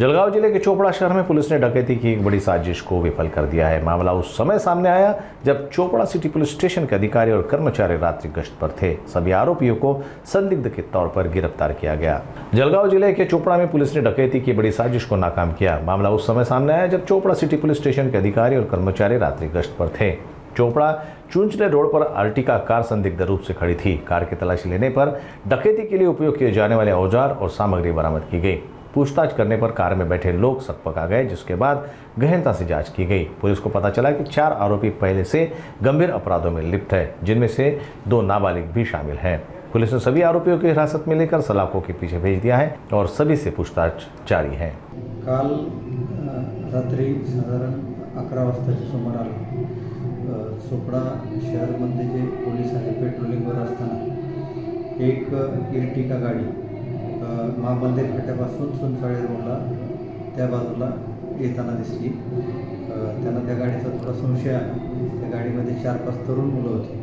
जलगांव जिले के चोपड़ा शहर में पुलिस ने डकैती की एक बड़ी साजिश को विफल कर दिया है। मामला उस समय सामने आया जब चोपड़ा सिटी पुलिस स्टेशन के अधिकारी और कर्मचारी रात्रि गश्त पर थे। सभी आरोपियों को संदिग्ध के तौर पर गिरफ्तार किया गया। जलगांव जिले के चोपड़ा में पुलिस ने डकैती की बड़ी साजिश को नाकाम किया। मामला उस समय सामने आया जब चोपड़ा सिटी पुलिस स्टेशन के अधिकारी और कर्मचारी रात्रि गश्त पर थे। चोपड़ा चुंचले रोड पर अर्टिका कार संदिग्ध रूप से खड़ी थी। कार की तलाशी लेने पर डकैती के लिए उपयोग किए जाने वाले औजार और सामग्री बरामद की गई। पूछताछ करने पर कार में बैठे लोग सकपका गए, जिसके बाद गहनता से जांच की गई। पुलिस को पता चला कि 4 आरोपी पहले से गंभीर अपराधों में लिप्त है, जिनमें से 2 नाबालिग भी शामिल हैं। पुलिस ने सभी आरोपियों की हिरासत में लेकर सलाखों के पीछे भेज दिया है और सभी से पूछताछ जारी है। काल रात्री साधारण 11 वाजताच्या सुमाराला चोपडा शहरमध्ये जे पोलीस आहे पेट्रोलिंगवर असताना एक इर्टिका गाडी महाबंदे फाट्यापासून सुनसाळे रोडला त्या बाजूला येताना दिसली। त्यांना त्या गाडीचा थोडा संशय आला। त्या गाडीमध्ये 4-5 तरुण मुलं होती।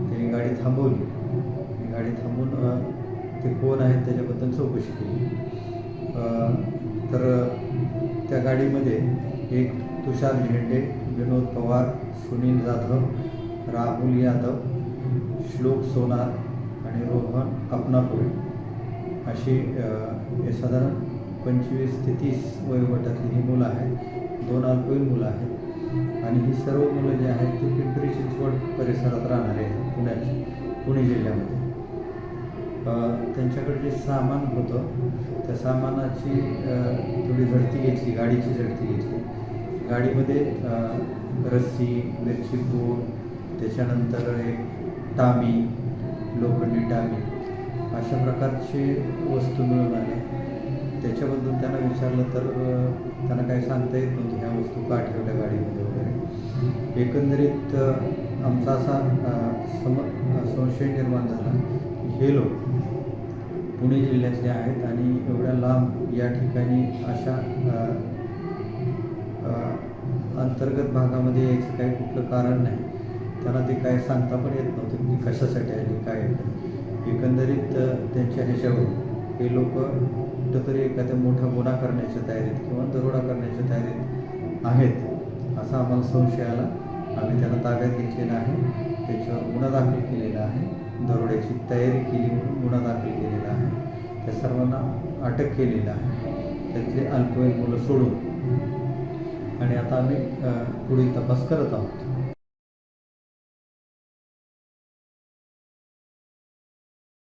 त्यांनी गाडी थांबवली। गाडी थांबून ते कोण आहेत त्याच्याबद्दल चौकशी केली। तर त्या गाडीमध्ये एक तुषार झेंडे, विनोद पवार, सुनील जाधव, राहुल यादव, श्लोक सोनार आणि रोहन अपनापुरे अशी साधारण 25 ते 30 वयोगटातली ही मुलं आहेत। 2 अल्पवयीन मुलं आहेत आणि ही सर्व मुलं जी आहेत ती पिंपरी चिंचवड परिसरात राहणारे आहेत, पुणे जिल्ह्यामध्ये। त्यांच्याकडे जे सामान होतं त्या सामानाची थोडी झडती घेतली, गाडीची झडती घेतली। गाडीमध्ये रस्सी, मिरची पूड, त्याच्यानंतर एक टामी, लोखंडी टामी अशा प्रकारची वस्तू मिळून आल्या। त्याच्याबद्दल त्यांना विचारलं तर त्यांना काही सांगता येत नव्हतं ह्या वस्तू का ठेवल्या गाडीमध्ये वगैरे। एकंदरीत आमचा असा संशय निर्माण झाला की हे लोक पुणे जिल्ह्यातले आहेत आणि एवढ्या लांब या ठिकाणी अशा अंतर्गत भागामध्ये यायचं काही कुठलं कारण नाही। त्यांना ते काय सांगता पण येत नव्हतं की कशासाठी आले काय। एकंदरीत त्यांच्या ह्याच्यावर हे लोक कुठंतरी एखाद्या मोठा गुन्हा करण्याच्या तयारीत किंवा दरोडा करण्याच्या तयारीत आहेत असा आम्हाला संशय आला। आम्ही त्यांना ताब्यात घेतलेला आहे, त्याच्यावर गुन्हा दाखल केलेला आहे, दरोड्याची तयारी केली म्हणून गुन्हा दाखल केलेला आहे। त्या सर्वांना अटक केलेलं आहे, त्यातले अल्पवयीन मुलं सोडून। आणि आता आम्ही पुढील तपास करत आहोत।